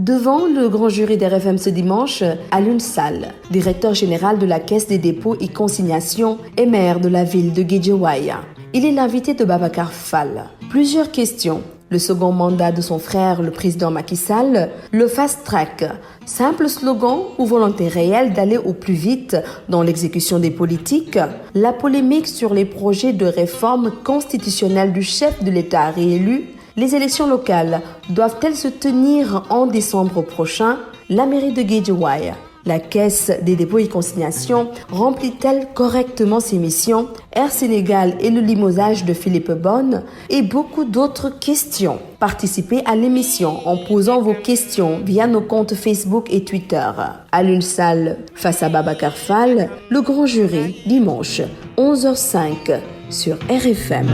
Devant le grand jury d'RFM ce dimanche, Alioune Sall, directeur général de la Caisse des dépôts et consignations et maire de la ville de Guédiawaye. Il est l'invité de Babacar Fall. Plusieurs questions. Le second mandat de son frère, le président Macky Sall, le fast track, simple slogan ou volonté réelle d'aller au plus vite dans l'exécution des politiques, la polémique sur les projets de réforme constitutionnelle du chef de l'État réélu, les élections locales doivent-elles se tenir en décembre prochain, la mairie de Guédiawaye, la Caisse des dépôts et consignations remplit-elle correctement ses missions, Air Sénégal et le limogeage de Philippe Bonne et beaucoup d'autres questions. Participez à l'émission en posant vos questions via nos comptes Facebook et Twitter. Alioune Sall face à Babacar Fall, le grand jury, dimanche 11h05 sur RFM.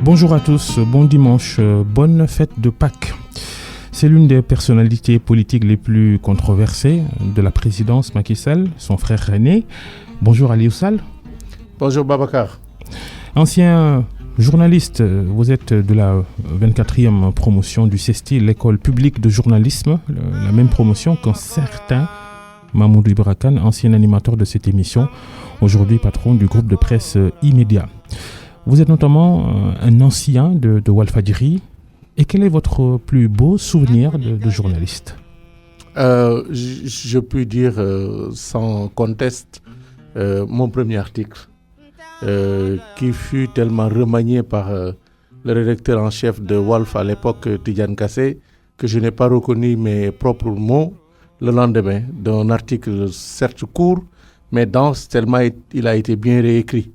Bonjour à tous, bon dimanche, bonne fête de Pâques. C'est l'une des personnalités politiques les plus controversées de la présidence Macky Sall, son frère aîné. Bonjour Alioune Sall. Bonjour Babacar. Ancien journaliste, vous êtes de la 24e promotion du CESTI, l'école publique de journalisme, la même promotion qu'un certain Mamoudou Ibra Kane, ancien animateur de cette émission, aujourd'hui patron du groupe de presse Immédiat. Vous êtes notamment un ancien de Walfadjri. Et quel est votre plus beau souvenir de journaliste ? Je puis dire sans conteste mon premier article qui fut tellement remanié par le rédacteur en chef de Walf à l'époque, Tidiane Kassé, que je n'ai pas reconnu mes propres mots le lendemain d'un article certes court, mais dense tellement il a été bien réécrit.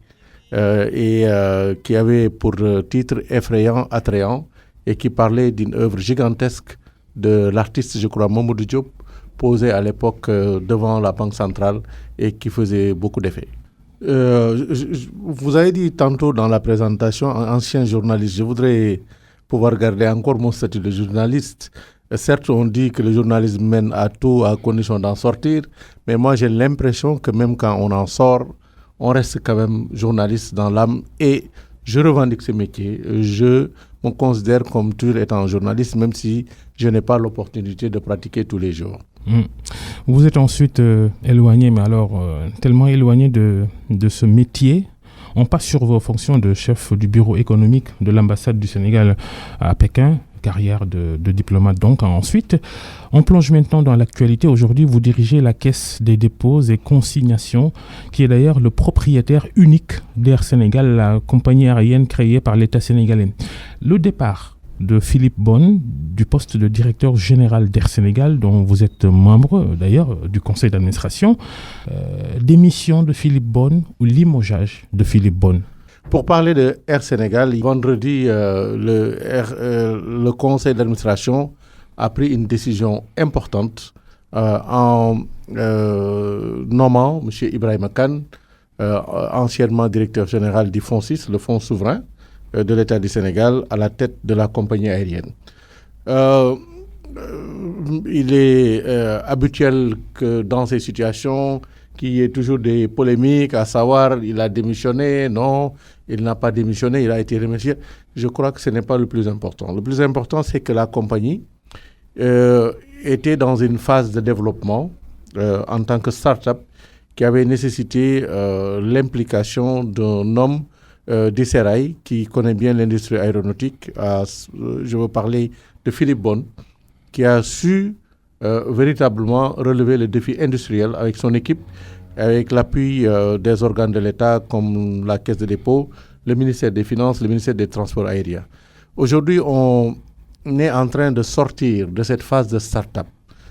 Qui avait pour titre effrayant, attrayant, et qui parlait d'une œuvre gigantesque de l'artiste, je crois, Mamoudou Diop, posée à l'époque devant la Banque centrale et qui faisait beaucoup d'effet. Vous avez dit tantôt dans la présentation, ancien journaliste, je voudrais pouvoir garder encore mon statut de journaliste. Certes, on dit que le journalisme mène à tout à condition d'en sortir, mais moi j'ai l'impression que même quand on en sort, on reste quand même journaliste dans l'âme et je revendique ce métier. Je me considère comme toujours étant journaliste, même si je n'ai pas l'opportunité de pratiquer tous les jours. Vous êtes ensuite éloigné, mais alors tellement éloigné de ce métier. On passe sur vos fonctions de chef du bureau économique de l'ambassade du Sénégal à Pékin, carrière de diplomate donc. Ensuite, on plonge maintenant dans l'actualité. Aujourd'hui, vous dirigez la Caisse des dépôts et consignations, qui est d'ailleurs le propriétaire unique d'Air Sénégal, la compagnie aérienne créée par l'État sénégalais. Le départ de Philippe Bonne du poste de directeur général d'Air Sénégal, dont vous êtes membre d'ailleurs du conseil d'administration, démission de Philippe Bonne ou limogeage de Philippe Bonne. Pour parler de Air Sénégal, vendredi, le conseil d'administration a pris une décision importante en nommant M. Ibrahima Kane, anciennement directeur général du Fonds 6, le fonds souverain de l'État du Sénégal, à la tête de la compagnie aérienne. Il est habituel que dans ces situations, qu'il y ait toujours des polémiques, à savoir il a démissionné, non, il n'a pas démissionné, il a été remercié. Je crois que ce n'est pas le plus important. Le plus important, c'est que la compagnie était dans une phase de développement en tant que start-up qui avait nécessité l'implication d'un homme d'Isseraï qui connaît bien l'industrie aéronautique. Je veux parler de Philippe Bonne, qui a su véritablement relever le défi industriel avec son équipe, avec l'appui des organes de l'État comme la Caisse de dépôt, le ministère des Finances, le ministère des Transports aériens. Aujourd'hui, on est en train de sortir de cette phase de start-up,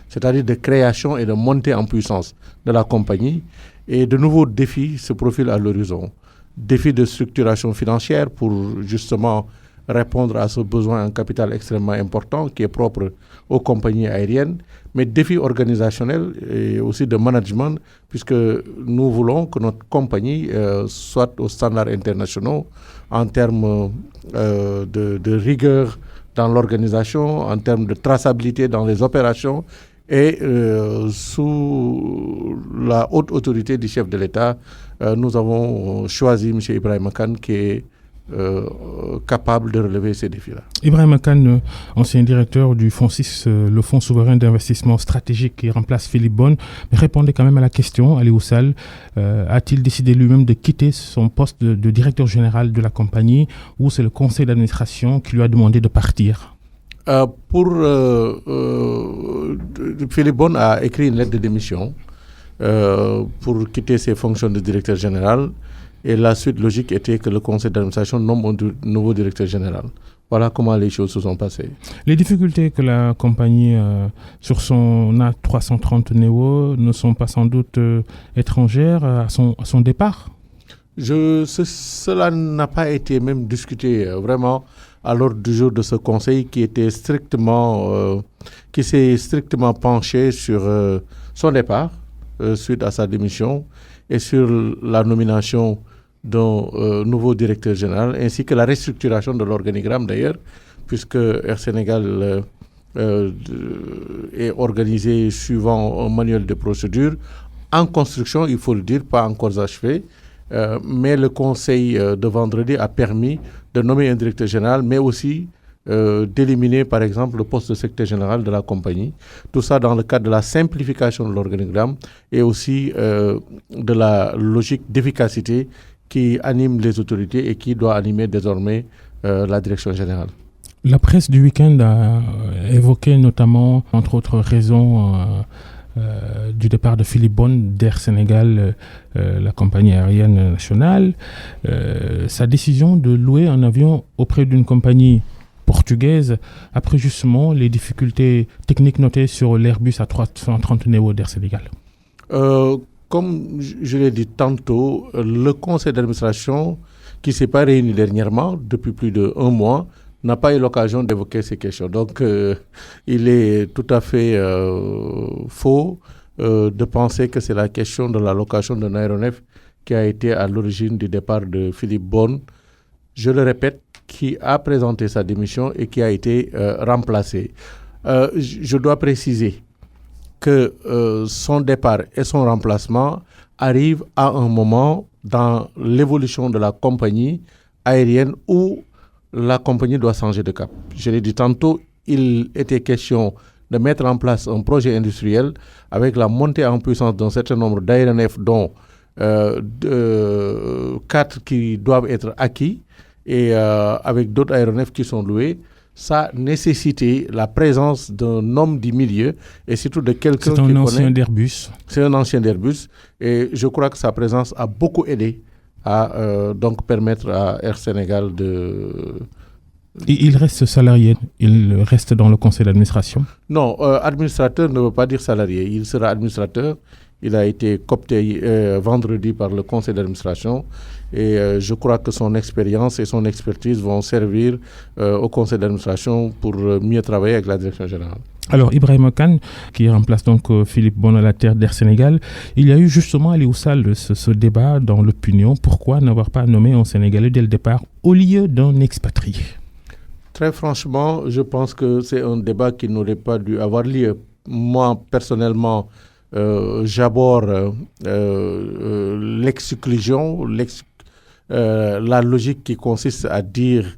c'est-à-dire de création et de montée en puissance de la compagnie, et de nouveaux défis se profilent à l'horizon. Défis de structuration financière pour justement répondre à ce besoin en capital extrêmement important qui est propre aux compagnies aériennes, mais défis organisationnels et aussi de management, puisque nous voulons que notre compagnie soit aux standards internationaux en termes de rigueur dans l'organisation, en termes de traçabilité dans les opérations et sous la haute autorité du chef de l'État, nous avons choisi M. Ibrahima Kane qui est capable de relever ces défis-là. Ibrahima Kane, ancien directeur du FONSIS, le Fonds souverain d'investissement stratégique qui remplace Philippe Bonne, répondait quand même à la question, Aliou Sall, a-t-il décidé lui-même de quitter son poste de directeur général de la compagnie ou c'est le conseil d'administration qui lui a demandé de partir? Philippe Bonne a écrit une lettre de démission pour quitter ses fonctions de directeur général. Et la suite logique était que le conseil d'administration nomme un nouveau directeur général. Voilà comment les choses se sont passées. Les difficultés que la compagnie sur son A330 Neo ne sont pas sans doute étrangères à son départ? Cela n'a pas été même discuté vraiment à l'ordre du jour de ce conseil qui s'est strictement penché sur son départ suite à sa démission et sur la nomination d'un nouveau directeur général, ainsi que la restructuration de l'organigramme d'ailleurs, puisque Air Sénégal est organisé suivant un manuel de procédure, en construction, il faut le dire, pas encore achevé, mais le conseil de vendredi a permis de nommer un directeur général, mais aussi d'éliminer par exemple le poste de secrétaire général de la compagnie. Tout ça dans le cadre de la simplification de l'organigramme et aussi de la logique d'efficacité qui anime les autorités et qui doit animer désormais la direction générale. La presse du week-end a évoqué notamment, entre autres raisons, du départ de Philippe Bonne d'Air Sénégal, la compagnie aérienne nationale, sa décision de louer un avion auprès d'une compagnie portugaise après justement les difficultés techniques notées sur l'Airbus A330 Neo d'Air Sénégal. Comme je l'ai dit tantôt, le conseil d'administration qui ne s'est pas réuni dernièrement, depuis plus d'1 mois, n'a pas eu l'occasion d'évoquer ces questions. Donc, il est tout à fait faux de penser que c'est la question de la location d'un aéronef qui a été à l'origine du départ de Philippe Bonne. Je le répète, qui a présenté sa démission et qui a été remplacé. Je dois préciser que son départ et son remplacement arrivent à un moment dans l'évolution de la compagnie aérienne où la compagnie doit changer de cap. Je l'ai dit tantôt, il était question de mettre en place un projet industriel avec la montée en puissance d'un certain nombre d'aéronefs, dont 4 qui doivent être acquis et avec d'autres aéronefs qui sont loués. Ça nécessitait la présence d'un homme du milieu et surtout de quelqu'un qui connaît. C'est un ancien d'Airbus. C'est un ancien d'Airbus et je crois que sa présence a beaucoup aidé à donc permettre à Air Sénégal de... Il reste salarié, il reste dans le conseil d'administration? Non, administrateur ne veut pas dire salarié, il sera administrateur. Il a été coopté vendredi par le conseil d'administration et je crois que son expérience et son expertise vont servir au conseil d'administration pour mieux travailler avec la direction générale. Alors, Ibrahima Kane, qui remplace donc Philippe Bonne à la tête d'Air Sénégal, il y a eu justement, Aliou Sall, ce débat dans l'opinion. Pourquoi n'avoir pas nommé un Sénégalais dès le départ au lieu d'un expatrié? Très franchement, je pense que c'est un débat qui n'aurait pas dû avoir lieu. Moi, personnellement, j'aborde l'exclusion, la logique qui consiste à dire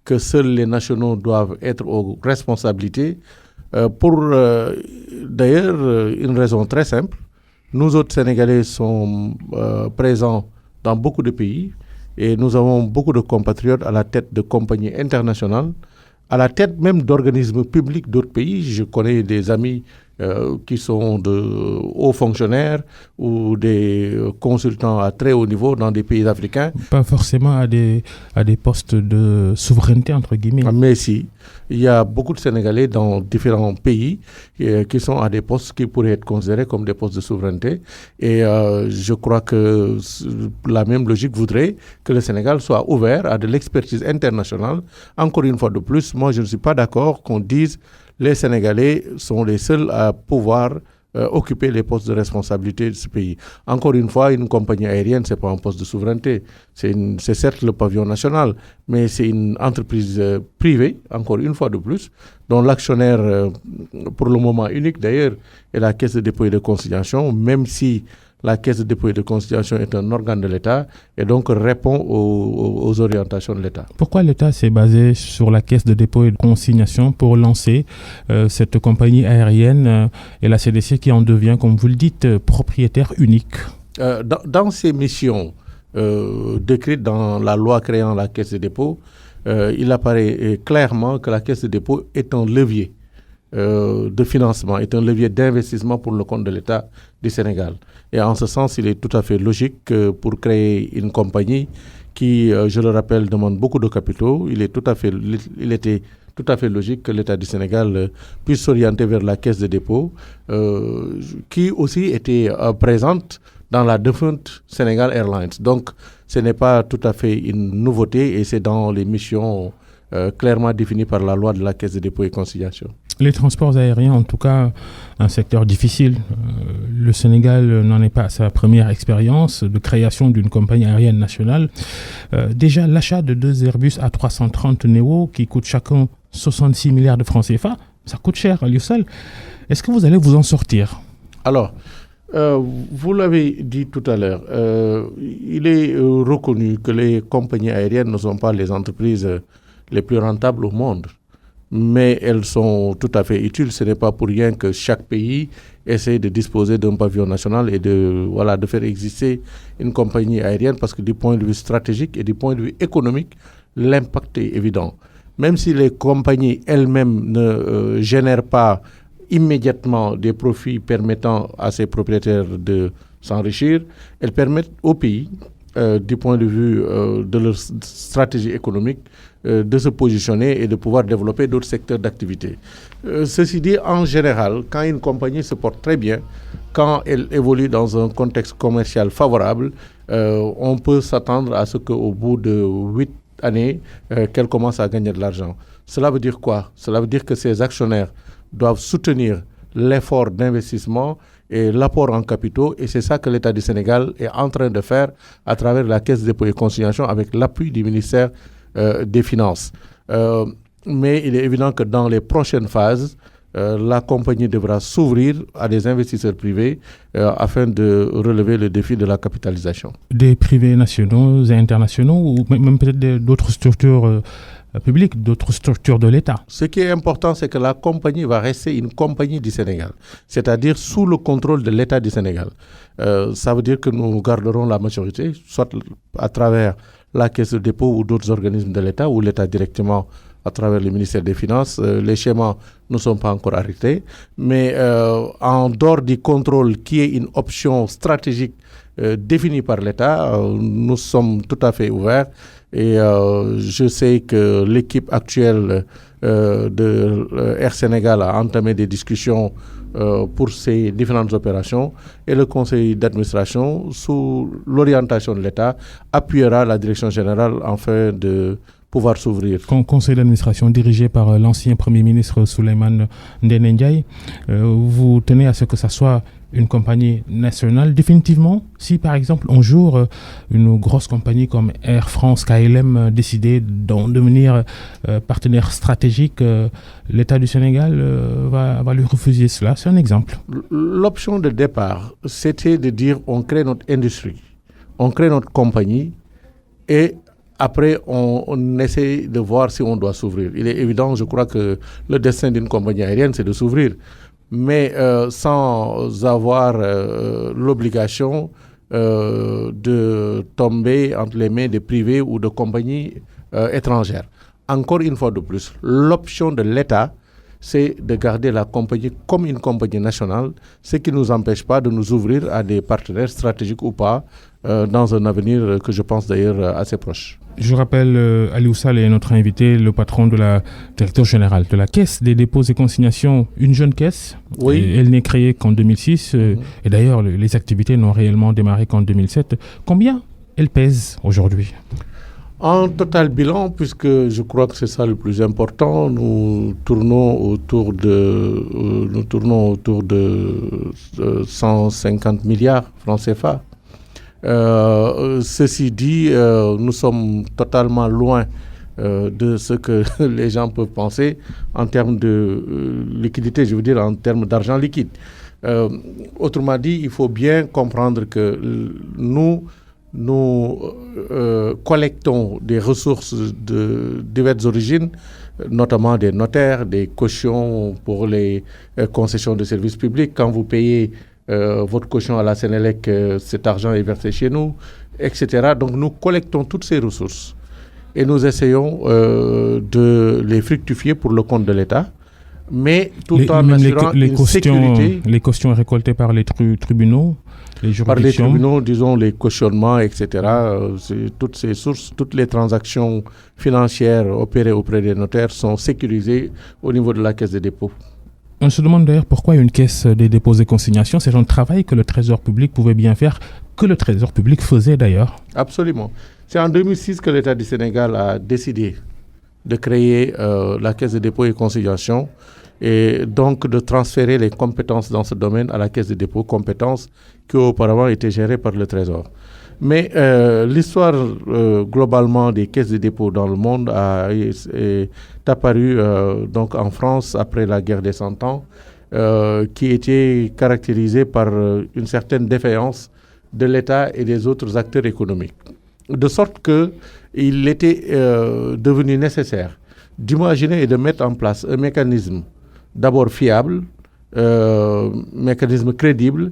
que seuls les nationaux doivent être aux responsabilités, pour d'ailleurs une raison très simple. Nous autres Sénégalais sommes présents dans beaucoup de pays et nous avons beaucoup de compatriotes à la tête de compagnies internationales, à la tête même d'organismes publics d'autres pays. Je connais des amis qui sont de hauts fonctionnaires ou des consultants à très haut niveau dans des pays africains. Pas forcément à des postes de souveraineté, entre guillemets. Mais si, il y a beaucoup de Sénégalais dans différents pays qui sont à des postes qui pourraient être considérés comme des postes de souveraineté. Et je crois que la même logique voudrait que le Sénégal soit ouvert à de l'expertise internationale. Encore une fois de plus, moi je ne suis pas d'accord qu'on dise les Sénégalais sont les seuls à pouvoir occuper les postes de responsabilité de ce pays. Encore une fois, une compagnie aérienne, ce n'est pas un poste de souveraineté. C'est certes le pavillon national, mais c'est une entreprise privée, encore une fois de plus, dont l'actionnaire, pour le moment unique d'ailleurs, est la Caisse de dépôt et de consignation, même si La Caisse de dépôt et de consignation est un organe de l'État et donc répond aux orientations de l'État. Pourquoi l'État s'est basé sur la Caisse de dépôt et de consignation pour lancer cette compagnie aérienne et la CDC qui en devient, comme vous le dites, propriétaire unique? Dans ses missions décrites dans la loi créant la Caisse de dépôt, il apparaît clairement que la Caisse de dépôt est un levier de financement, est un levier d'investissement pour le compte de l'État du Sénégal. Et en ce sens, il est tout à fait logique que pour créer une compagnie qui, je le rappelle, demande beaucoup de capitaux, il était tout à fait logique que l'État du Sénégal puisse s'orienter vers la Caisse de dépôt, qui aussi était présente dans la défunte Sénégal Airlines. Donc, ce n'est pas tout à fait une nouveauté et c'est dans les missions clairement définies par la loi de la Caisse de dépôt et consignation. Les transports aériens, en tout cas, un secteur difficile. Le Sénégal n'en est pas à sa première expérience de création d'une compagnie aérienne nationale. Déjà, l'achat de 2 Airbus A330 Neo qui coûtent chacun 66 milliards de francs CFA, ça coûte cher à lui seul. Est-ce que vous allez vous en sortir? Alors, vous l'avez dit tout à l'heure, il est reconnu que les compagnies aériennes ne sont pas les entreprises les plus rentables au monde. Mais elles sont tout à fait utiles. Ce n'est pas pour rien que chaque pays essaie de disposer d'un pavillon national et de faire exister une compagnie aérienne parce que du point de vue stratégique et du point de vue économique, l'impact est évident. Même si les compagnies elles-mêmes ne génèrent pas immédiatement des profits permettant à ses propriétaires de s'enrichir, elles permettent au pays, du point de vue de leur stratégie économique, de se positionner et de pouvoir développer d'autres secteurs d'activité. Ceci dit, en général, quand une compagnie se porte très bien, quand elle évolue dans un contexte commercial favorable, on peut s'attendre à ce qu'au bout de 8 années, qu'elle commence à gagner de l'argent. Cela veut dire quoi? Cela veut dire que ses actionnaires doivent soutenir l'effort d'investissement et l'apport en capitaux, et c'est ça que l'État du Sénégal est en train de faire à travers la Caisse de dépôt et consignation avec l'appui du ministère des Finances. Mais il est évident que dans les prochaines phases, la compagnie devra s'ouvrir à des investisseurs privés afin de relever le défi de la capitalisation. Des privés nationaux et internationaux ou même peut-être d'autres structures publiques, d'autres structures de l'État. Ce qui est important, c'est que la compagnie va rester une compagnie du Sénégal, c'est-à-dire sous le contrôle de l'État du Sénégal. Ça veut dire que nous garderons la majorité, soit à travers la Caisse de dépôt ou d'autres organismes de l'État, ou l'État directement à travers le ministère des Finances. Les schémas ne sont pas encore arrêtés, mais en dehors du contrôle qui est une option stratégique définie par l'État, nous sommes tout à fait ouverts. Et je sais que l'équipe actuelle de Air Sénégal a entamé des discussions pour ces différentes opérations et le conseil d'administration, sous l'orientation de l'État, appuiera la direction générale afin de pouvoir s'ouvrir. Conseil d'administration dirigé par l'ancien Premier ministre Souleymane Ndéné Ndiaye, vous tenez à ce que ça soit une compagnie nationale définitivement? Si par exemple un jour une grosse compagnie comme Air France, KLM décidait d'en devenir partenaire stratégique, l'État du Sénégal va lui refuser cela. C'est un exemple. L'option de départ, c'était de dire on crée notre industrie, on crée notre compagnie et après, on essaie de voir si on doit s'ouvrir. Il est évident, je crois que le destin d'une compagnie aérienne, c'est de s'ouvrir. Mais sans avoir l'obligation de tomber entre les mains des privés ou de compagnies étrangères. Encore une fois de plus, l'option de l'État, c'est de garder la compagnie comme une compagnie nationale, ce qui ne nous empêche pas de nous ouvrir à des partenaires stratégiques ou pas, dans un avenir que je pense d'ailleurs assez proche. Je rappelle, Aliou Sall est notre invité, le patron de la directeur général de la Caisse des dépôts et consignations, une jeune caisse. Oui. Et elle n'est créée qu'en 2006 et d'ailleurs les activités n'ont réellement démarré qu'en 2007. Combien elle pèse aujourd'hui? En total bilan, puisque je crois que c'est ça le plus important, nous tournons autour de 150 milliards francs CFA. Ceci dit, nous sommes totalement loin de ce que les gens peuvent penser en termes de liquidité, je veux dire en termes d'argent liquide. Autrement dit, il faut bien comprendre que nous collectons des ressources de diverses origines, notamment des notaires, des cautions pour les concessions de services publics. Quand vous payez votre caution à la Sénélec, cet argent est versé chez nous, etc. Donc nous collectons toutes ces ressources et nous essayons de les fructifier pour le compte de l'État, mais tout en assurant une sécurité. Les cautions récoltées par les tribunaux, les juridictions. Par les tribunaux, disons les cautionnements, etc. Toutes ces sources, toutes les transactions financières opérées auprès des notaires sont sécurisées au niveau de la Caisse des dépôts. On se demande d'ailleurs pourquoi une caisse des dépôts et consignations, c'est un travail que le Trésor public pouvait bien faire, que le Trésor public faisait d'ailleurs. Absolument. C'est en 2006 que l'État du Sénégal a décidé de créer la Caisse des dépôts et consignations et donc de transférer les compétences dans ce domaine à la Caisse des dépôts, compétences qui auparavant étaient gérées par le Trésor. Mais l'histoire globalement des caisses de dépôt dans le monde est apparue donc en France après la guerre des 100 ans, qui était caractérisée par une certaine défaillance de l'État et des autres acteurs économiques. De sorte qu'il était devenu nécessaire d'imaginer et de mettre en place un mécanisme d'abord fiable, mécanisme crédible,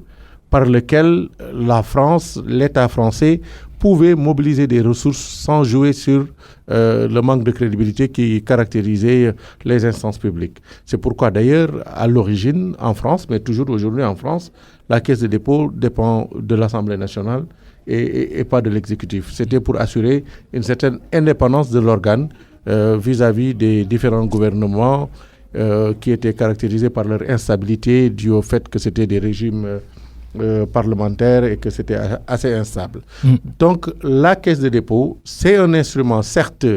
par lequel la France, l'État français, pouvait mobiliser des ressources sans jouer sur le manque de crédibilité qui caractérisait les instances publiques. C'est pourquoi d'ailleurs, à l'origine, en France, mais toujours aujourd'hui en France, la Caisse de dépôt dépend de l'Assemblée nationale et pas de l'exécutif. C'était pour assurer une certaine indépendance de l'organe vis-à-vis des différents gouvernements qui étaient caractérisés par leur instabilité due au fait que c'était des régimes parlementaires et que c'était assez instable. Donc la Caisse de dépôt, c'est un instrument certes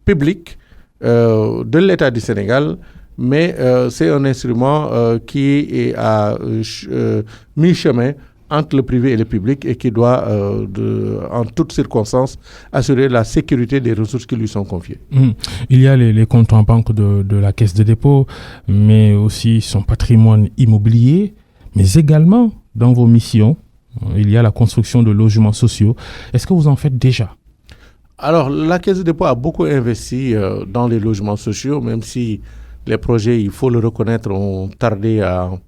public de l'État du Sénégal, mais c'est un instrument qui est à mi-chemin entre le privé et le public et qui doit, en toutes circonstances, assurer la sécurité des ressources qui lui sont confiées. Il y a les comptes en banque de la Caisse de dépôt, mais aussi son patrimoine immobilier, mais également dans vos missions, il y a la construction de logements sociaux. Est-ce que vous en faites déjà ? Alors, la Caisse de dépôt a beaucoup investi dans les logements sociaux, même si les projets, il faut le reconnaître, ont tardé à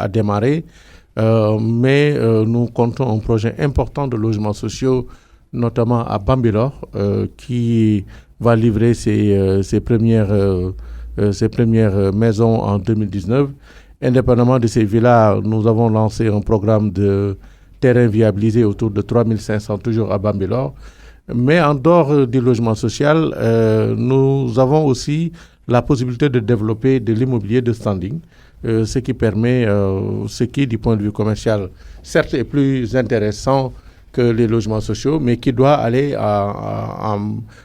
démarrer. Mais nous comptons un projet important de logements sociaux, notamment à Bambilor, qui va livrer ses premières maisons en 2019. Indépendamment de ces villas, nous avons lancé un programme de terrain viabilisé autour de 3500, toujours à Bambilor. Mais en dehors du logement social, nous avons aussi la possibilité de développer de l'immobilier de standing, ce qui permet, ce qui, du point de vue commercial, certes est plus intéressant que les logements sociaux, mais qui doit aller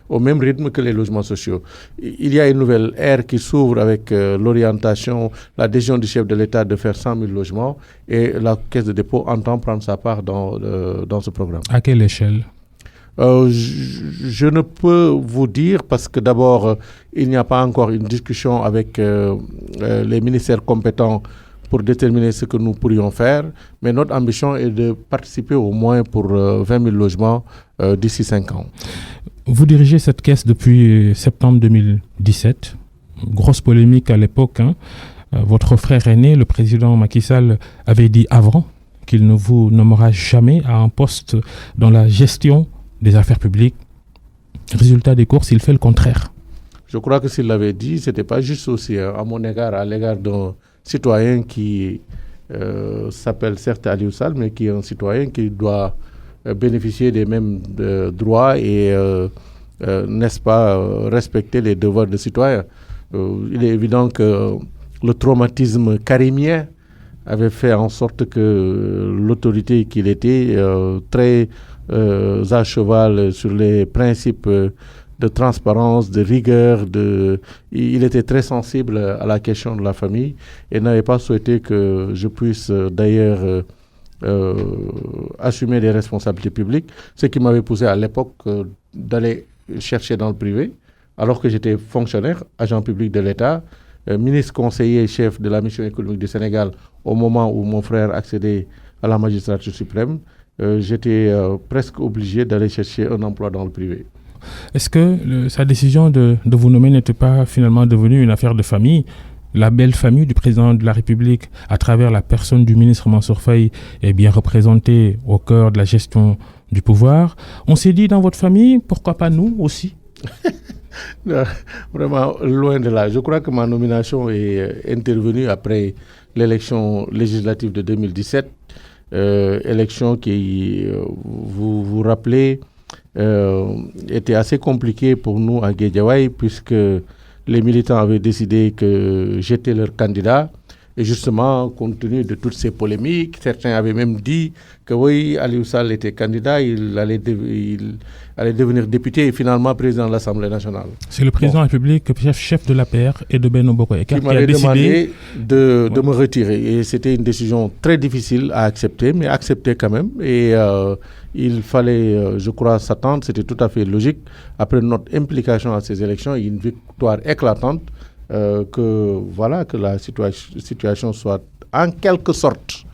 au même rythme que les logements sociaux. Il y a une nouvelle ère qui s'ouvre avec l'orientation, la décision du chef de l'État de faire 100 000 logements, et la Caisse de dépôt entend prendre sa part dans ce programme. À quelle échelle ? Je ne peux vous dire parce que d'abord, il n'y a pas encore une discussion avec les ministères compétents pour déterminer ce que nous pourrions faire, mais notre ambition est de participer au moins pour 20 000 logements d'ici 5 ans. Vous dirigez cette caisse depuis septembre 2017. Grosse polémique à l'époque. Votre frère aîné, le président Macky Sall, avait dit avant qu'il ne vous nommera jamais à un poste dans la gestion des affaires publiques. Résultat des courses, il fait le contraire. Je crois que s'il l'avait dit, ce n'était pas juste aussi à mon égard, à l'égard d'un citoyen qui s'appelle certes Aliou Sall, mais qui est un citoyen qui doit bénéficier des mêmes droits et, n'est-ce pas, respecter les devoirs de citoyen. Il est évident que le traumatisme karimien avait fait en sorte que l'autorité qu'il était, très à cheval sur les principes de transparence, de rigueur, il était très sensible à la question de la famille et n'avait pas souhaité que je puisse d'ailleurs assumer des responsabilités publiques, ce qui m'avait poussé à l'époque d'aller chercher dans le privé, alors que j'étais fonctionnaire, agent public de l'État. ministre conseiller chef de la mission économique du Sénégal au moment où mon frère accédait à la magistrature suprême, j'étais presque obligé d'aller chercher un emploi dans le privé. Est-ce que sa décision de vous nommer n'était pas finalement devenue une affaire de famille ? La belle famille du président de la République, à travers la personne du ministre Mansour Faye, est bien représentée au cœur de la gestion du pouvoir. On s'est dit dans votre famille, pourquoi pas nous aussi ? Non, vraiment, loin de là. Je crois que ma nomination est intervenue après l'élection législative de 2017. Élection qui, vous vous rappelez, était assez compliquée pour nous à Guédiawaye, puisque les militants avaient décidé que j'étais leur candidat. Et justement, compte tenu de toutes ces polémiques, certains avaient même dit que oui, Aliou Sall était candidat, il allait devenir député et finalement président de l'Assemblée nationale. C'est le président de la République, chef de l'APR et de Benno Bokk Yakaar, qui m'avait demandé de me retirer. Et c'était une décision très difficile à accepter, mais acceptée quand même. Et il fallait, je crois, s'attendre, c'était tout à fait logique, après notre implication à ces élections, une victoire éclatante, que la situation soit en quelque sorte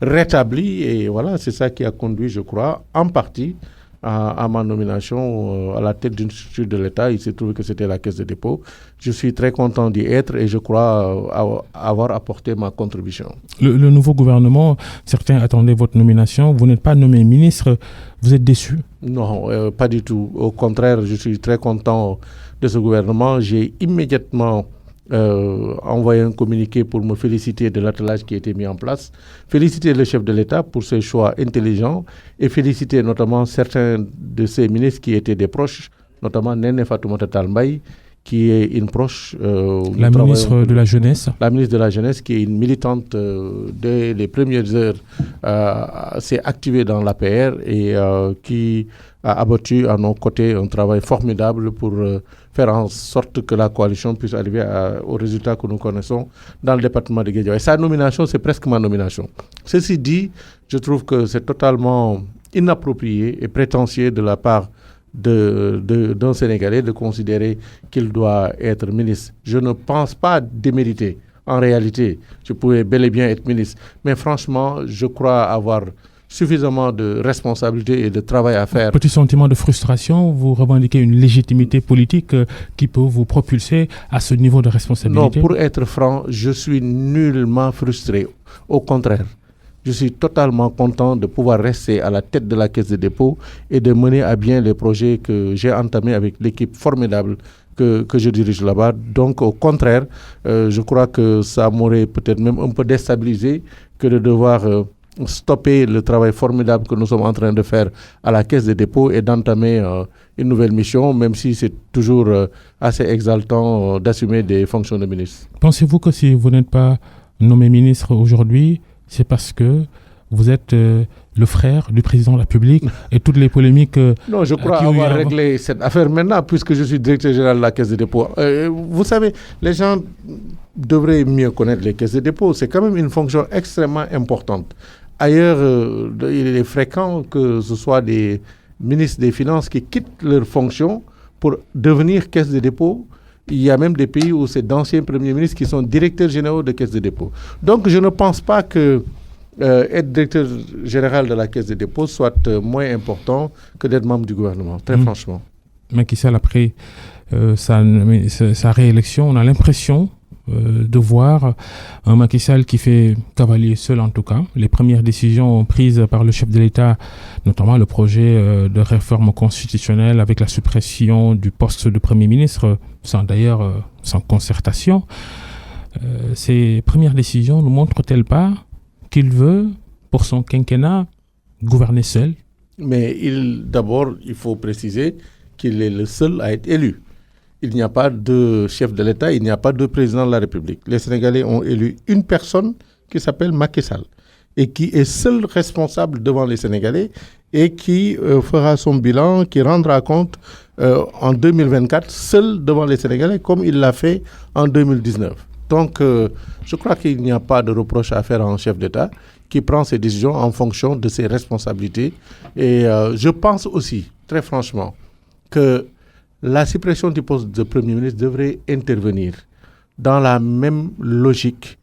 rétablie. Et voilà, c'est ça qui a conduit, je crois, en partie à ma nomination à la tête d'une structure de l'État. Il s'est trouvé que c'était la Caisse de dépôt. Je suis très content d'y être et je crois avoir apporté ma contribution. Le nouveau gouvernement, certains attendaient votre nomination. Vous n'êtes pas nommé ministre. Vous êtes déçu ? Non, pas du tout. Au contraire, je suis très content de ce gouvernement. J'ai immédiatement envoyé un communiqué pour me féliciter de l'attelage qui a été mis en place, féliciter le chef de l'État pour ses choix intelligents et féliciter notamment certains de ses ministres qui étaient des proches, notamment Néné Fatoumata Tall Mbaye, qui est une proche... la ministre de la Jeunesse. La ministre de la Jeunesse, qui est une militante dès les premières heures, s'est activée dans l'APR et qui a abattu à nos côtés un travail formidable pour faire en sorte que la coalition puisse arriver au résultat que nous connaissons dans le département de Guédiawaye. Sa nomination, c'est presque ma nomination. Ceci dit, je trouve que c'est totalement inapproprié et prétentieux de la part d'un Sénégalais de considérer qu'il doit être ministre. Je ne pense pas démériter. En réalité, je pouvais bel et bien être ministre. Mais franchement, je crois avoir suffisamment de responsabilités et de travail à faire. Petit sentiment de frustration, vous revendiquez une légitimité politique qui peut vous propulser à ce niveau de responsabilité? Non, pour être franc, je suis nullement frustré. Au contraire. Je suis totalement content de pouvoir rester à la tête de la Caisse de dépôt et de mener à bien les projets que j'ai entamés avec l'équipe formidable que je dirige là-bas. Donc, au contraire, je crois que ça m'aurait peut-être même un peu déstabilisé que de devoir stopper le travail formidable que nous sommes en train de faire à la Caisse de dépôt et d'entamer une nouvelle mission, même si c'est toujours assez exaltant d'assumer des fonctions de ministre. Pensez-vous que si vous n'êtes pas nommé ministre aujourd'hui, c'est parce que vous êtes le frère du président de la République et toutes les polémiques... Non, je crois avoir réglé cette affaire maintenant puisque je suis directeur général de la Caisse de dépôt. Vous savez, les gens devraient mieux connaître les caisses de dépôt. C'est quand même une fonction extrêmement importante. Ailleurs, il est fréquent que ce soit des ministres des Finances qui quittent leur fonction pour devenir caisse de dépôt. Il y a même des pays où c'est d'anciens premiers ministres qui sont directeurs généraux de caisse de dépôt. Donc, je ne pense pas que être directeur général de la caisse de dépôt soit moins important que d'être membre du gouvernement, très franchement. Macky Sall, après sa réélection, on a l'impression de voir un Macky Sall qui fait cavalier seul en tout cas. Les premières décisions prises par le chef de l'État, notamment le projet de réforme constitutionnelle avec la suppression du poste de Premier ministre, sans concertation. Ces premières décisions ne montrent-elles pas qu'il veut, pour son quinquennat, gouverner seul? Mais d'abord, il faut préciser qu'il est le seul à être élu. Il n'y a pas de chef de l'État, il n'y a pas de président de la République. Les Sénégalais ont élu une personne qui s'appelle Macky Sall et qui est seul responsable devant les Sénégalais et qui fera son bilan, qui rendra compte en 2024 seul devant les Sénégalais comme il l'a fait en 2019. Donc, je crois qu'il n'y a pas de reproche à faire à un chef d'État qui prend ses décisions en fonction de ses responsabilités. Et je pense aussi, très franchement, que la suppression du poste de Premier ministre devrait intervenir dans la même logique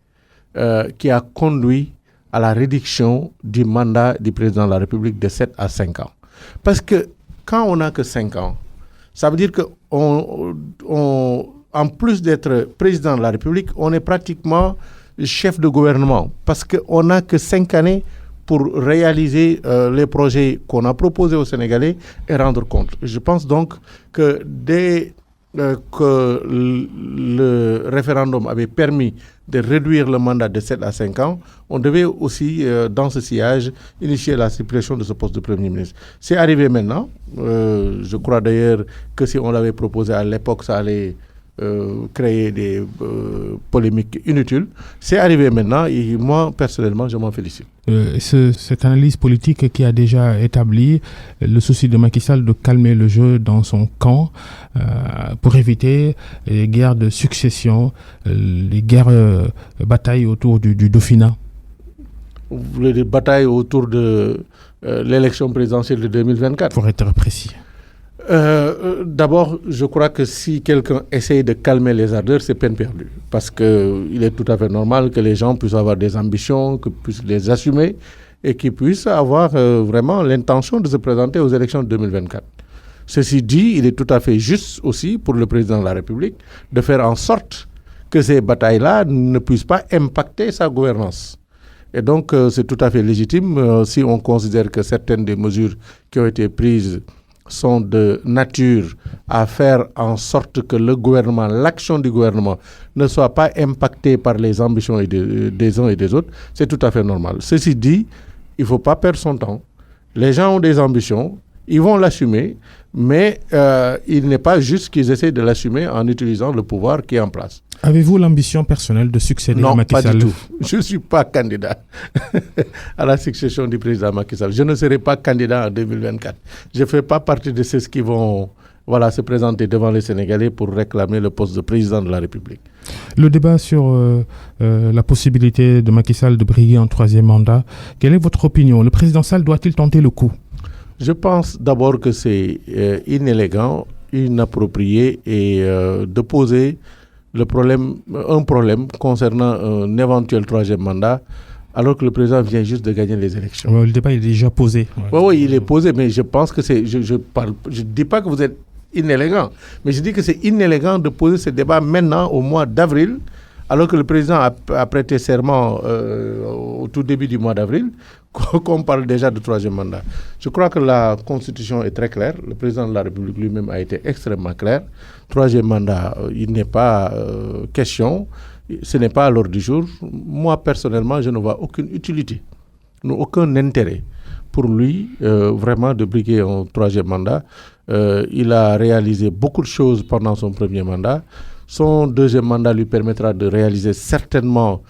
qui a conduit à la réduction du mandat du président de la République de 7 à 5 ans. Parce que quand on n'a que 5 ans, ça veut dire qu'en plus d'être président de la République, on est pratiquement chef de gouvernement. Parce qu'on n'a que 5 années pour réaliser les projets qu'on a proposés aux Sénégalais et rendre compte. Je pense donc que dès que le référendum avait permis de réduire le mandat de 7 à 5 ans, on devait aussi, dans ce sillage, initier la suppression de ce poste de Premier ministre. C'est arrivé maintenant. Je crois d'ailleurs que si on l'avait proposé à l'époque, ça allait créer des polémiques inutiles. C'est arrivé maintenant et moi, personnellement, je m'en félicite. Cette analyse politique qui a déjà établi le souci de Macky Sall de calmer le jeu dans son camp pour éviter les guerres de succession, les guerres, batailles autour du Dauphinat. Les batailles autour de l'élection présidentielle de 2024. Pour être précis. D'abord, je crois que si quelqu'un essaye de calmer les ardeurs, c'est peine perdue. Parce qu'il est tout à fait normal que les gens puissent avoir des ambitions, qu'ils puissent les assumer et qu'ils puissent avoir vraiment l'intention de se présenter aux élections de 2024. Ceci dit, il est tout à fait juste aussi pour le président de la République de faire en sorte que ces batailles-là ne puissent pas impacter sa gouvernance. Et donc, c'est tout à fait légitime si on considère que certaines des mesures qui ont été prises sont de nature à faire en sorte que le gouvernement, l'action du gouvernement ne soit pas impactée par les ambitions des uns et des autres, c'est tout à fait normal. Ceci dit, il ne faut pas perdre son temps. Les gens ont des ambitions, ils vont l'assumer, mais il n'est pas juste qu'ils essaient de l'assumer en utilisant le pouvoir qui est en place. Avez-vous l'ambition personnelle de succéder à Macky Sall? Non, pas du tout. Je ne suis pas candidat à la succession du président Macky Sall. Je ne serai pas candidat en 2024. Je ne fais pas partie de ceux qui vont se présenter devant les Sénégalais pour réclamer le poste de président de la République. Le débat sur la possibilité de Macky Sall de briguer un troisième mandat, quelle est votre opinion? Le président Sall doit-il tenter le coup? Je pense d'abord que c'est inélégant, inapproprié et de poser un problème concernant un éventuel troisième mandat alors que le président vient juste de gagner les élections. Le débat est déjà posé. Oui, il est posé, mais je pense que c'est... Je ne dis pas que vous êtes inélégant, mais je dis que c'est inélégant de poser ce débat maintenant au mois d'avril alors que le président a prêté serment au tout début du mois d'avril, qu'on parle déjà de troisième mandat. Je crois que la Constitution est très claire. Le président de la République lui-même a été extrêmement clair. Troisième mandat, il n'est pas question. Ce n'est pas à l'ordre du jour. Moi, personnellement, je ne vois aucune utilité, aucun intérêt pour lui vraiment de briguer un troisième mandat. Il a réalisé beaucoup de choses pendant son premier mandat. Son deuxième mandat lui permettra de réaliser certainement,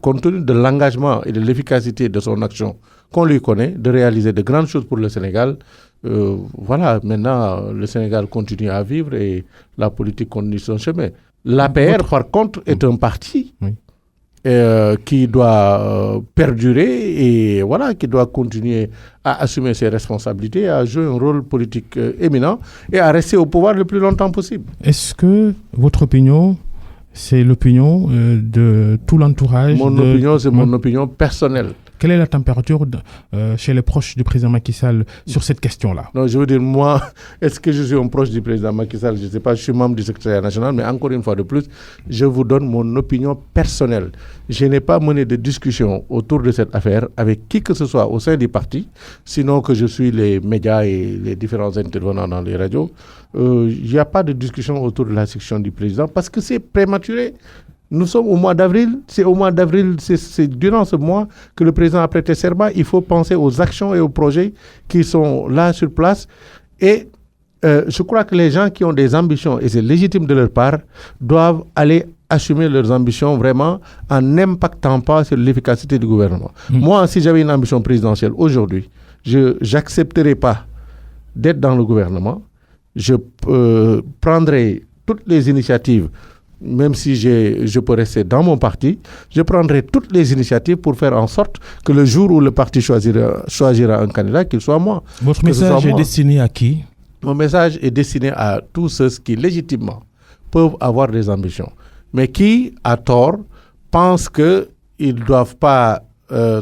compte tenu de l'engagement et de l'efficacité de son action qu'on lui connaît, de réaliser de grandes choses pour le Sénégal. Maintenant, le Sénégal continue à vivre et la politique continue son chemin. L'APR, par contre, est un parti qui doit perdurer et qui doit continuer à assumer ses responsabilités, à jouer un rôle politique éminent et à rester au pouvoir le plus longtemps possible. Est-ce que votre opinion, c'est l'opinion de tout l'entourage? Mon opinion, c'est mon opinion personnelle. Quelle est la température chez les proches du président Macky Sall sur cette question-là? Non, je veux dire, moi, est-ce que je suis un proche du président Macky Sall? Je ne sais pas, je suis membre du secrétariat national, mais encore une fois de plus, je vous donne mon opinion personnelle. Je n'ai pas mené de discussion autour de cette affaire avec qui que ce soit au sein du parti, sinon que je suis les médias et les différents intervenants dans les radios. Il n'y a pas de discussion autour de la succession du président parce que c'est prématuré. Nous sommes au mois d'avril, c'est durant ce mois que le président a prêté serment. Il faut penser aux actions et aux projets qui sont là sur place. Et je crois que les gens qui ont des ambitions, et c'est légitime de leur part, doivent aller assumer leurs ambitions vraiment en n'impactant pas sur l'efficacité du gouvernement. Moi, si j'avais une ambition présidentielle aujourd'hui, je n'accepterais pas d'être dans le gouvernement. Je prendrai toutes les initiatives. Même si je peux rester dans mon parti, je prendrai toutes les initiatives pour faire en sorte que le jour où le parti choisira un candidat, qu'il soit moi. Votre message est destiné à qui? Mon message est destiné à tous ceux qui légitimement peuvent avoir des ambitions. mais qui, à tort, pensent qu'ils ne doivent pas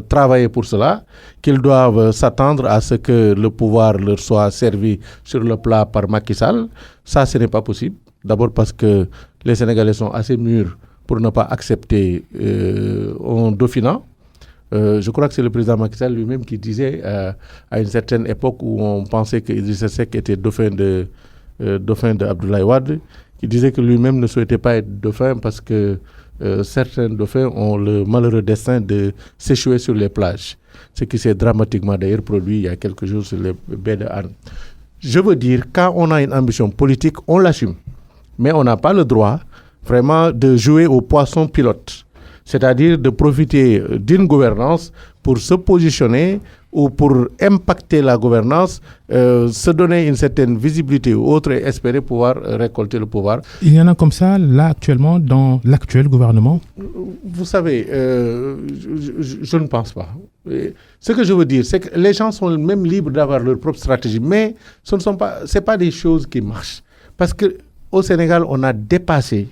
travailler pour cela, qu'ils doivent s'attendre à ce que le pouvoir leur soit servi sur le plat par Macky Sall. Ça, ce n'est pas possible. D'abord parce que les Sénégalais sont assez mûrs pour ne pas accepter un dauphinat. Je crois que c'est le président Macky Sall lui-même qui disait à une certaine époque où on pensait qu'Idrissa Seck était dauphin de Abdoulaye Wade, qui disait que lui-même ne souhaitait pas être dauphin parce que certains dauphins ont le malheureux destin de s'échouer sur les plages. Ce qui s'est dramatiquement d'ailleurs produit il y a quelques jours sur les baies de Hann. Je veux dire, quand on a une ambition politique, on l'assume. Mais on n'a pas le droit vraiment de jouer au poisson pilote. C'est-à-dire de profiter d'une gouvernance pour se positionner ou pour impacter la gouvernance, se donner une certaine visibilité ou autre et espérer pouvoir récolter le pouvoir. Il y en a comme ça, là, actuellement, dans l'actuel gouvernement? Vous savez, je ne pense pas. Ce que je veux dire, c'est que les gens sont même libres d'avoir leur propre stratégie, mais ce ne sont pas, c'est pas des choses qui marchent. Parce qu'au Sénégal, on a dépassé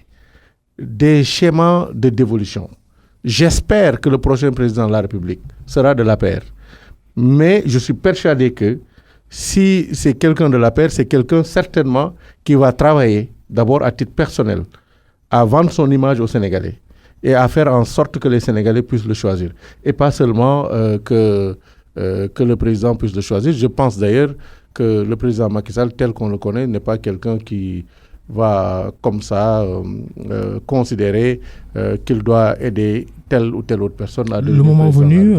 des schémas de dévolution. J'espère que le prochain président de la République sera de l'APR. Mais je suis persuadé que si c'est quelqu'un de l'APR, c'est quelqu'un certainement qui va travailler d'abord à titre personnel, à vendre son image aux Sénégalais et à faire en sorte que les Sénégalais puissent le choisir. Et pas seulement que le président puisse le choisir. Je pense d'ailleurs que le président Macky Sall, tel qu'on le connaît, n'est pas quelqu'un qui va comme ça considérer qu'il doit aider telle ou telle autre personne à devenir. Le moment venu,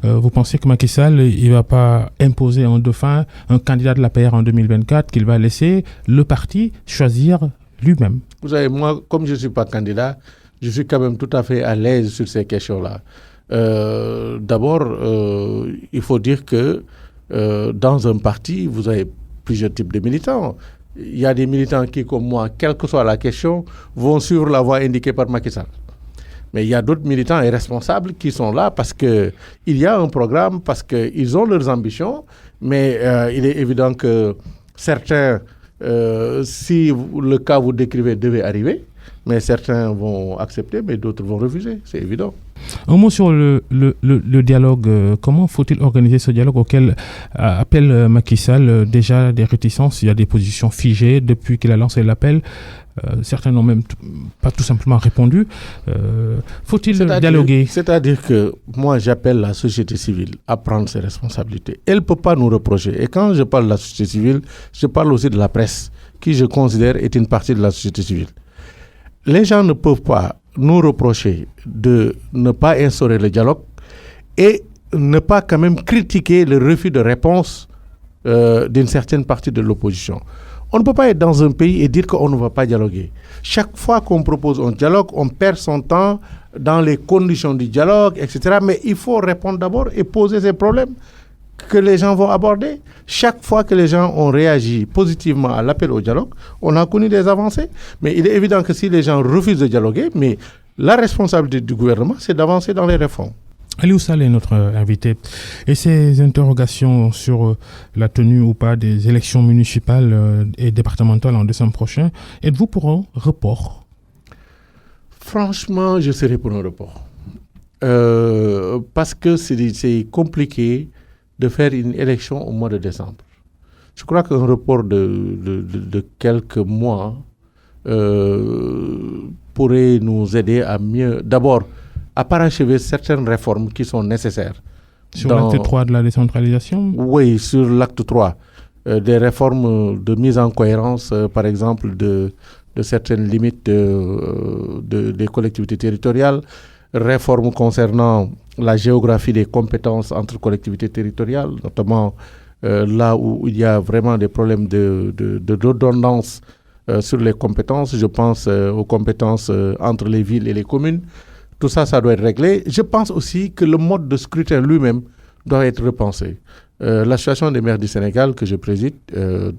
vous pensez que Macky Sall il va pas imposer un dauphin, un candidat de l'APR en 2024, qu'il va laisser le parti choisir lui-même? Vous savez, moi, comme je ne suis pas candidat, je suis quand même tout à fait à l'aise sur ces questions-là. D'abord, il faut dire que dans un parti, vous avez plusieurs types de militants. Il y a des militants qui, comme moi, quelle que soit la question, vont suivre la voie indiquée par Macky Sall. Mais il y a d'autres militants et responsables qui sont là parce qu'il y a un programme, parce qu'ils ont leurs ambitions, mais il est évident que certains, si le cas vous décrivez, devait arriver, mais certains vont accepter, mais d'autres vont refuser, c'est évident. Un mot sur le dialogue. Comment faut-il organiser ce dialogue auquel appelle Macky Sall? Déjà des réticences, il y a des positions figées depuis qu'il a lancé l'appel. Certains n'ont même pas tout simplement répondu. Faut-il dialoguer? C'est-à-dire que moi, j'appelle la société civile à prendre ses responsabilités. Elle ne peut pas nous reprocher. Et quand je parle de la société civile, je parle aussi de la presse, qui je considère est une partie de la société civile. Les gens ne peuvent pas nous reprocher de ne pas instaurer le dialogue et ne pas quand même critiquer le refus de réponse d'une certaine partie de l'opposition. On ne peut pas être dans un pays et dire qu'on ne va pas dialoguer. Chaque fois qu'on propose un dialogue, on perd son temps dans les conditions du dialogue, etc. Mais il faut répondre d'abord et poser ces problèmes que les gens vont aborder. Chaque fois que les gens ont réagi positivement à l'appel au dialogue, on a connu des avancées. Mais il est évident que si les gens refusent de dialoguer, mais la responsabilité du gouvernement, c'est d'avancer dans les réformes. Aliou Sall est notre invité. Et ces interrogations sur la tenue ou pas des élections municipales et départementales en décembre prochain, êtes-vous pour un report? Franchement, je serais pour un report. Parce que c'est compliqué de faire une élection au mois de décembre. Je crois qu'un report de quelques mois pourrait nous aider à mieux, d'abord, à parachever certaines réformes qui sont nécessaires. Sur l'acte 3 de la décentralisation? Oui, sur l'acte 3. Des réformes de mise en cohérence, par exemple, de certaines limites des collectivités territoriales, réformes concernant la géographie des compétences entre collectivités territoriales, notamment là où il y a vraiment des problèmes de redondance sur les compétences. Je pense aux compétences entre les villes et les communes. Tout ça, ça doit être réglé. Je pense aussi que le mode de scrutin lui-même doit être repensé. L'association des maires du Sénégal, que je préside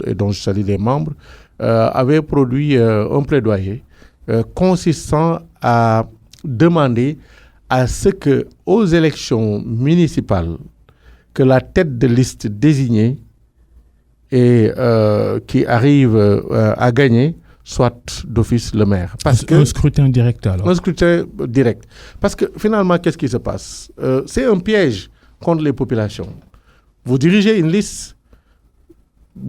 et dont je salue les membres, avait produit un plaidoyer consistant à demander à ce que, aux élections municipales, que la tête de liste désignée et qui arrive à gagner soit d'office le maire. Un scrutin direct alors. Un scrutin direct. Parce que finalement, qu'est-ce qui se passe? C'est un piège contre les populations. Vous dirigez une liste,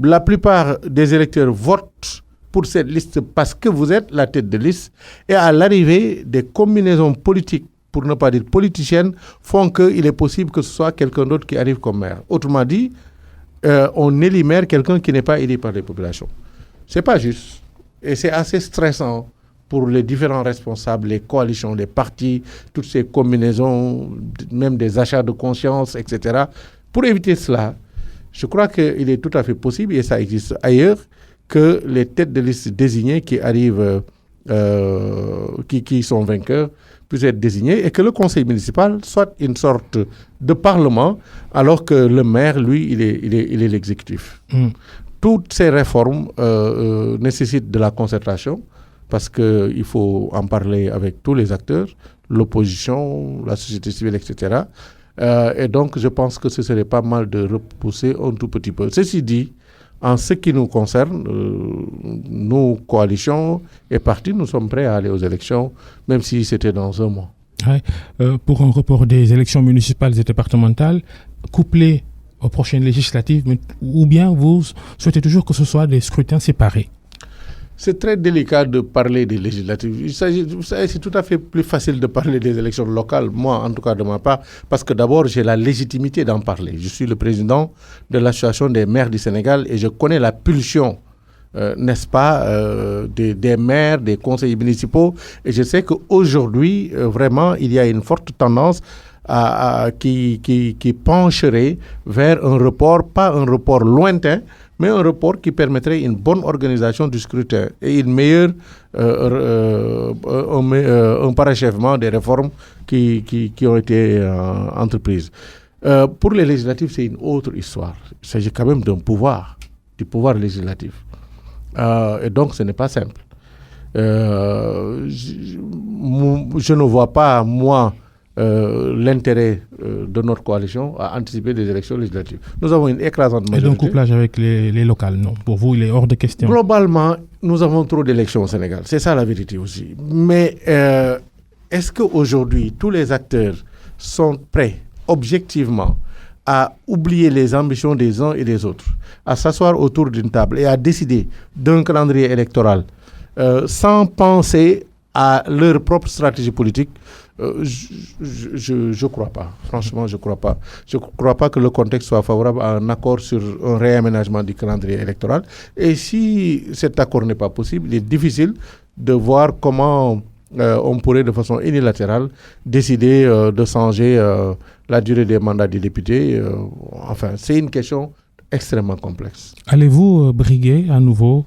la plupart des électeurs votent pour cette liste parce que vous êtes la tête de liste, et à l'arrivée, des combinaisons politiques, pour ne pas dire politiciennes, font qu'il est possible que ce soit quelqu'un d'autre qui arrive comme maire. Autrement dit, on élit maire quelqu'un qui n'est pas élu par les populations. C'est pas juste. Et c'est assez stressant pour les différents responsables, les coalitions, les partis, toutes ces combinaisons, même des achats de conscience, etc. Pour éviter cela, je crois qu'il est tout à fait possible, et ça existe ailleurs, que les têtes de liste désignées qui arrivent, qui sont vainqueurs, puissent être désignées, et que le conseil municipal soit une sorte de parlement, alors que le maire, lui, il est l'exécutif. Toutes ces réformes nécessitent de la concertation, parce qu'il faut en parler avec tous les acteurs, l'opposition, la société civile, etc. Et donc, je pense que ce serait pas mal de repousser un tout petit peu. Ceci dit, en ce qui nous concerne, nous, coalitions et partis, nous sommes prêts à aller aux élections, même si c'était dans un mois. Ouais. Pour un report des élections municipales et départementales, couplé aux prochaines législatives, ou bien vous souhaitez toujours que ce soit des scrutins séparés? C'est très délicat de parler des législatives. Vous savez, c'est tout à fait plus facile de parler des élections locales, moi en tout cas de ma part, parce que d'abord j'ai la légitimité d'en parler. Je suis le président de l'Association des maires du Sénégal et je connais la pulsion, n'est-ce pas, des maires, des conseillers municipaux. Et je sais qu'aujourd'hui, vraiment, il y a une forte tendance qui pencherait vers un report, pas un report lointain, mais un report qui permettrait une bonne organisation du scrutin et une meilleure, un parachèvement des réformes qui ont été entreprises. Pour les législatives, c'est une autre histoire. Il s'agit quand même d'un pouvoir, du pouvoir législatif. Et donc, ce n'est pas simple. Je ne vois pas, moi, l'intérêt de notre coalition à anticiper des élections législatives. Nous avons une écrasante majorité. Et donc couplage avec les locales, non? Pour vous, il est hors de question. Globalement, nous avons trop d'élections au Sénégal. C'est ça la vérité aussi. Mais est-ce qu'aujourd'hui, tous les acteurs sont prêts, objectivement, à oublier les ambitions des uns et des autres, à s'asseoir autour d'une table et à décider d'un calendrier électoral sans penser à leur propre stratégie politique? Je crois pas. Franchement, je crois pas. Je crois pas que le contexte soit favorable à un accord sur un réaménagement du calendrier électoral. Et si cet accord n'est pas possible, il est difficile de voir comment on pourrait de façon unilatérale décider de changer la durée des mandats des députés. Enfin, c'est une question extrêmement complexe. Allez-vous briguer à nouveau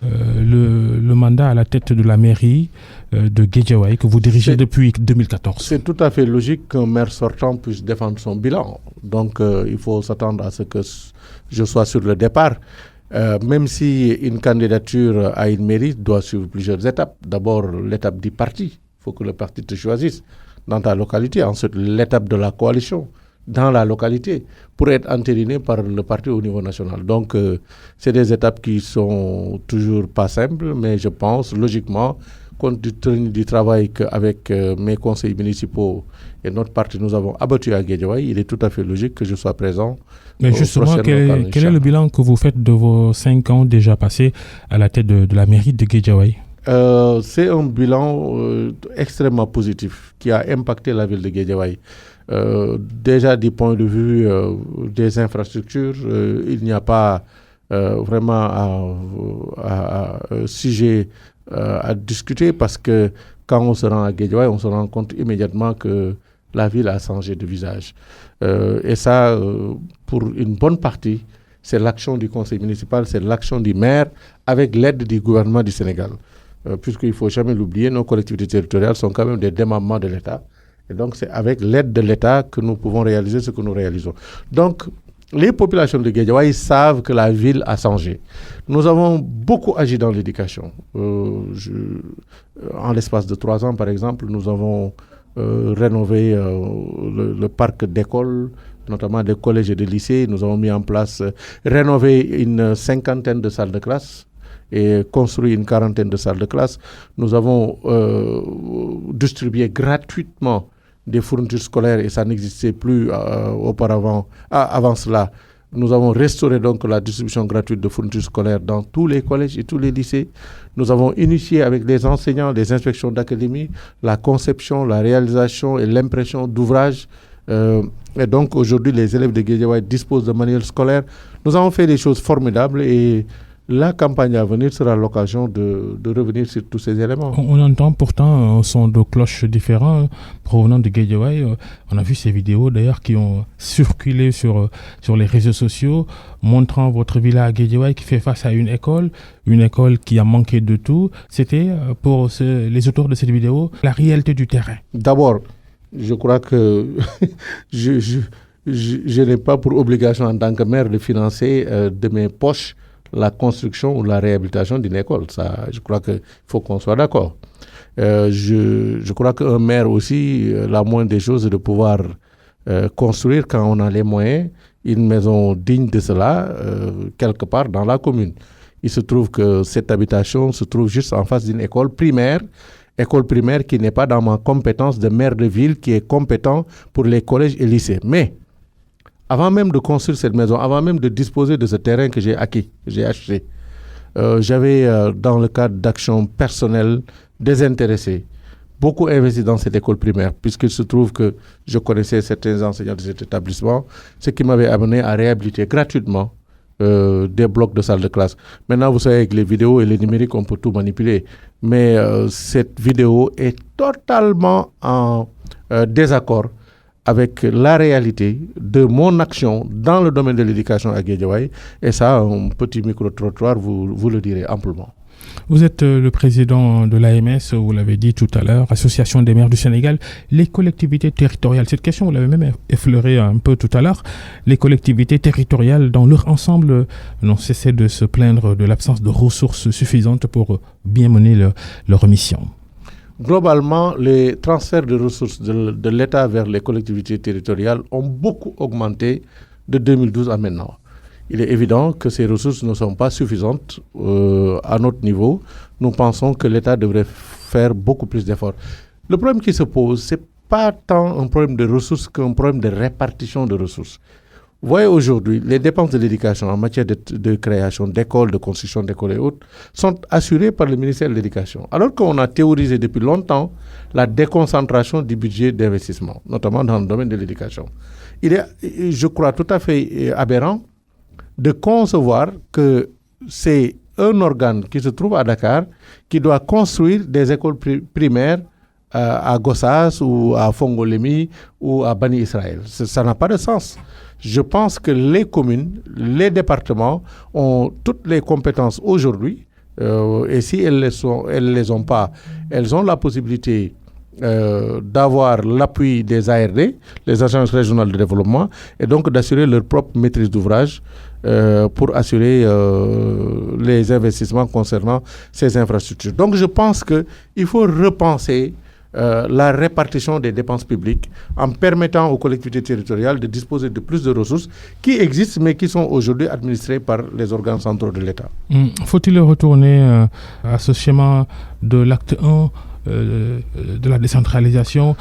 le mandat à la tête de la mairie de Guédiawaye que vous dirigez depuis 2014? C'est tout à fait logique qu'un maire sortant puisse défendre son bilan. Donc il faut s'attendre à ce que je sois sur le départ. Même si une candidature à une mairie doit suivre plusieurs étapes. D'abord l'étape du parti. Il faut que le parti te choisisse dans ta localité. Ensuite l'étape de la coalition dans la localité pour être entériné par le parti au niveau national. Donc, c'est des étapes qui sont toujours pas simples, mais je pense, logiquement, compte tenu du travail qu'avec mes conseils municipaux et notre parti, nous avons abattu à Guédiawaye, il est tout à fait logique que je sois présent. Mais justement, quel est le bilan que vous faites de vos 5 ans déjà passés à la tête de la mairie de Guédiawaye? C'est un bilan extrêmement positif qui a impacté la ville de Guédiawaye. Déjà du point de vue des infrastructures, il n'y a pas vraiment un sujet à discuter parce que quand on se rend à Guédiawaye, on se rend compte immédiatement que la ville a changé de visage. Et ça, pour une bonne partie, c'est l'action du conseil municipal, c'est l'action du maire avec l'aide du gouvernement du Sénégal. Puisqu'il ne faut jamais l'oublier, nos collectivités territoriales sont quand même des démembrements de l'État. Et donc, c'est avec l'aide de l'État que nous pouvons réaliser ce que nous réalisons. Donc, les populations de Guédiawaye savent que la ville a changé. Nous avons beaucoup agi dans l'éducation. En l'espace de 3 ans, par exemple, nous avons rénové le parc d'écoles, notamment des collèges et des lycées. Nous avons mis en place, rénové une 50aine de salles de classe. et construit une quarantaine de salles de classe. Nous avons distribué gratuitement des fournitures scolaires et ça n'existait plus auparavant. Avant cela, nous avons restauré donc la distribution gratuite de fournitures scolaires dans tous les collèges et tous les lycées. Nous avons initié avec les enseignants, les inspections d'académie, la conception, la réalisation et l'impression d'ouvrages. Et donc aujourd'hui, les élèves de Guédiawaye disposent de manuels scolaires. Nous avons fait des choses formidables et la campagne à venir sera l'occasion de revenir sur tous ces éléments. On entend pourtant un son de cloche différent provenant de Guédiawaye. On a vu ces vidéos d'ailleurs qui ont circulé sur les réseaux sociaux montrant votre villa à Guédiawaye qui fait face à une école qui a manqué de tout. C'était pour les auteurs de cette vidéo la réalité du terrain. D'abord, je crois que je n'ai pas pour obligation en tant que maire de financer de mes poches la construction ou la réhabilitation d'une école. Ça, je crois qu'il faut qu'on soit d'accord. Je crois qu'un maire aussi, la moindre des choses est de pouvoir construire, quand on a les moyens, une maison digne de cela, quelque part dans la commune. Il se trouve que cette habitation se trouve juste en face d'une école primaire qui n'est pas dans ma compétence de maire de ville, qui est compétent pour les collèges et lycées. Mais avant même de construire cette maison, avant même de disposer de ce terrain que j'ai acquis, que j'ai acheté, j'avais, dans le cadre d'actions personnelles désintéressées, beaucoup investi dans cette école primaire, puisqu'il se trouve que je connaissais certains enseignants de cet établissement, ce qui m'avait amené à réhabiliter gratuitement des blocs de salles de classe. Maintenant, vous savez, avec les vidéos et les numériques, on peut tout manipuler. Mais cette vidéo est totalement en désaccord avec la réalité de mon action dans le domaine de l'éducation à Guédiawaye. Et ça, un petit micro-trottoir, vous le direz amplement. Vous êtes le président de l'AMS, vous l'avez dit tout à l'heure, Association des maires du Sénégal. Les collectivités territoriales, cette question, vous l'avez même effleurée un peu tout à l'heure. Les collectivités territoriales, dans leur ensemble, n'ont cessé de se plaindre de l'absence de ressources suffisantes pour bien mener leur mission. Globalement, les transferts de ressources de l'État vers les collectivités territoriales ont beaucoup augmenté de 2012 à maintenant. Il est évident que ces ressources ne sont pas suffisantes à notre niveau. Nous pensons que l'État devrait faire beaucoup plus d'efforts. Le problème qui se pose, ce n'est pas tant un problème de ressources qu'un problème de répartition de ressources. Vous voyez aujourd'hui, les dépenses de l'éducation en matière de création d'écoles, de construction d'écoles et autres sont assurées par le ministère de l'Éducation. Alors qu'on a théorisé depuis longtemps la déconcentration du budget d'investissement, notamment dans le domaine de l'éducation. Il est, je crois, tout à fait aberrant de concevoir que c'est un organe qui se trouve à Dakar qui doit construire des écoles primaires à Gossas ou à Fongolemi ou à Bani Israël. Ça n'a pas de sens. Je pense que les communes, les départements ont toutes les compétences aujourd'hui et si elles les ont pas, elles ont la possibilité d'avoir l'appui des ARD, les agences régionales de développement, et donc d'assurer leur propre maîtrise d'ouvrage pour assurer les investissements concernant ces infrastructures. Donc je pense qu'il faut repenser la répartition des dépenses publiques en permettant aux collectivités territoriales de disposer de plus de ressources qui existent mais qui sont aujourd'hui administrées par les organes centraux de l'État. Faut-il retourner à ce schéma de l'acte 1 de la décentralisation,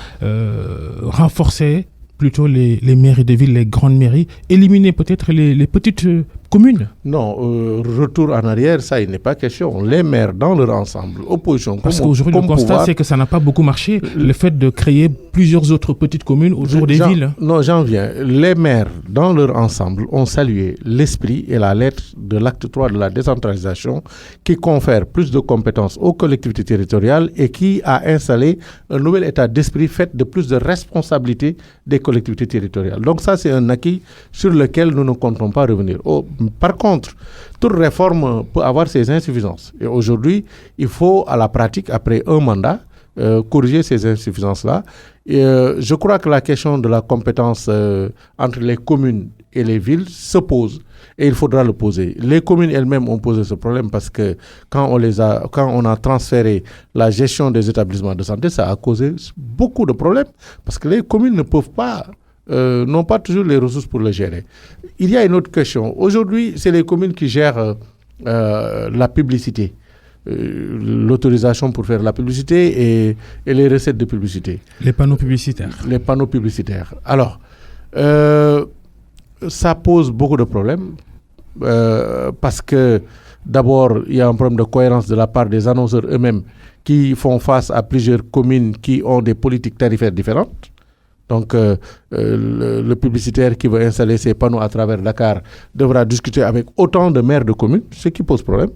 renforcer plutôt les mairies de ville, les grandes mairies, éliminer peut-être les petites communes? Non, retour en arrière, ça, il n'est pas question. Les maires dans leur ensemble, opposition, parce qu'aujourd'hui, le constat, c'est que ça n'a pas beaucoup marché, le fait de créer plusieurs autres petites communes autour des villes. Non, j'en viens. Les maires dans leur ensemble ont salué l'esprit et la lettre de l'acte 3 de la décentralisation qui confère plus de compétences aux collectivités territoriales et qui a installé un nouvel état d'esprit fait de plus de responsabilités des collectivités territoriales. Donc ça, c'est un acquis sur lequel nous ne comptons pas revenir. Par contre, toute réforme peut avoir ses insuffisances. Et aujourd'hui, il faut, à la pratique, après un mandat, corriger ces insuffisances-là. Et, je crois que la question de la compétence entre les communes et les villes se pose. Et il faudra le poser. Les communes elles-mêmes ont posé ce problème parce que quand on a transféré la gestion des établissements de santé, ça a causé beaucoup de problèmes. Parce que les communes ne peuvent pas... n'ont pas toujours les ressources pour le gérer. Il y a une autre question. Aujourd'hui, c'est les communes qui gèrent la publicité, l'autorisation pour faire la publicité et les recettes de publicité. Les panneaux publicitaires. Les panneaux publicitaires. Alors, ça pose beaucoup de problèmes parce que d'abord, il y a un problème de cohérence de la part des annonceurs eux-mêmes qui font face à plusieurs communes qui ont des politiques tarifaires différentes. Donc, le publicitaire qui veut installer ses panneaux à travers Dakar devra discuter avec autant de maires de communes, ce qui pose problème.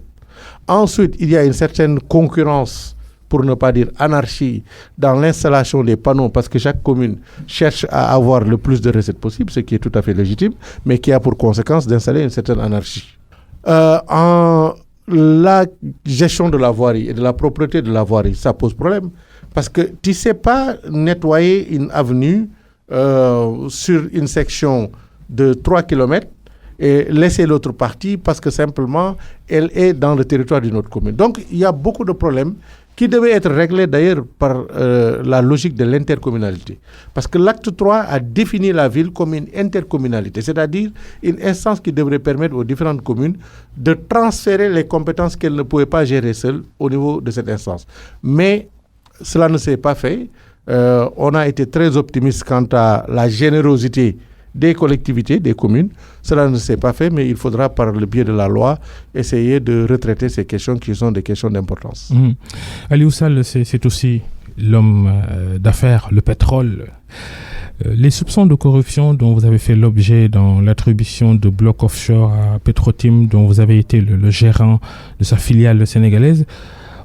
Ensuite, il y a une certaine concurrence, pour ne pas dire anarchie, dans l'installation des panneaux, parce que chaque commune cherche à avoir le plus de recettes possible, ce qui est tout à fait légitime, mais qui a pour conséquence d'installer une certaine anarchie. En la gestion de la voirie et de la propreté de la voirie, ça pose problème, parce que tu ne sais pas nettoyer une avenue sur une section de 3 km et laisser l'autre partie parce que simplement elle est dans le territoire d'une autre commune. Donc il y a beaucoup de problèmes qui devaient être réglés d'ailleurs par la logique de l'intercommunalité. Parce que l'acte 3 a défini la ville comme une intercommunalité, c'est-à-dire une instance qui devrait permettre aux différentes communes de transférer les compétences qu'elles ne pouvaient pas gérer seules au niveau de cette instance. Mais cela ne s'est pas fait. On a été très optimiste quant à la générosité des collectivités, des communes. Cela ne s'est pas fait, mais il faudra, par le biais de la loi, essayer de retraiter ces questions qui sont des questions d'importance. Aliou Sall, c'est aussi l'homme d'affaires, le pétrole. Les soupçons de corruption dont vous avez fait l'objet dans l'attribution de blocs offshore à Petrotim, dont vous avez été le gérant de sa filiale sénégalaise,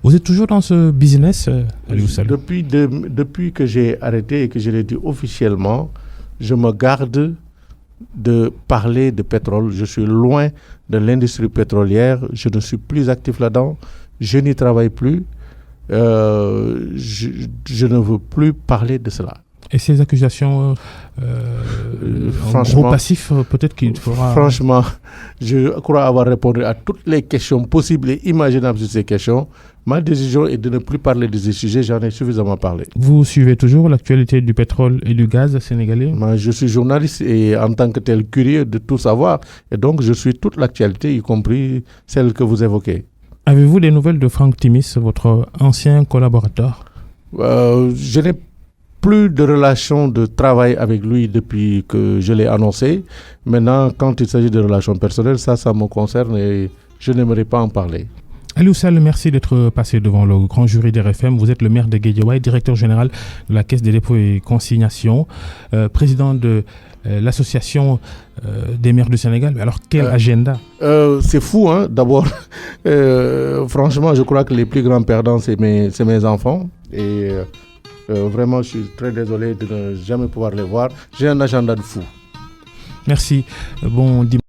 vous êtes toujours dans ce business, Aliou Sall? Depuis que j'ai arrêté et que je l'ai dit officiellement, je me garde de parler de pétrole. Je suis loin de l'industrie pétrolière. Je ne suis plus actif là-dedans. Je n'y travaille plus. Je ne veux plus parler de cela. Et ces accusations, franchement, gros passif, peut-être qu'il faudra... Franchement, je crois avoir répondu à toutes les questions possibles et imaginables sur ces questions. Ma décision est de ne plus parler de ces sujets, j'en ai suffisamment parlé. Vous suivez toujours l'actualité du pétrole et du gaz sénégalais? Moi, je suis journaliste et en tant que tel curieux de tout savoir. Et donc, je suis toute l'actualité, y compris celle que vous évoquez. Avez-vous des nouvelles de Franck Timis, votre ancien collaborateur? Je n'ai plus de relation de travail avec lui depuis que je l'ai annoncé. Maintenant, quand il s'agit de relations personnelles, ça me concerne et je n'aimerais pas en parler. Aliou Sall, merci d'être passé devant le grand jury d'RFM. Vous êtes le maire de Guédiawaye, directeur général de la Caisse des dépôts et consignations, président de l'association des maires du Sénégal. Alors, quel agenda? C'est fou, hein. D'abord, franchement, je crois que les plus grands perdants, c'est mes enfants. Et vraiment, je suis très désolé de ne jamais pouvoir les voir. J'ai un agenda de fou. Merci. Bon dimanche.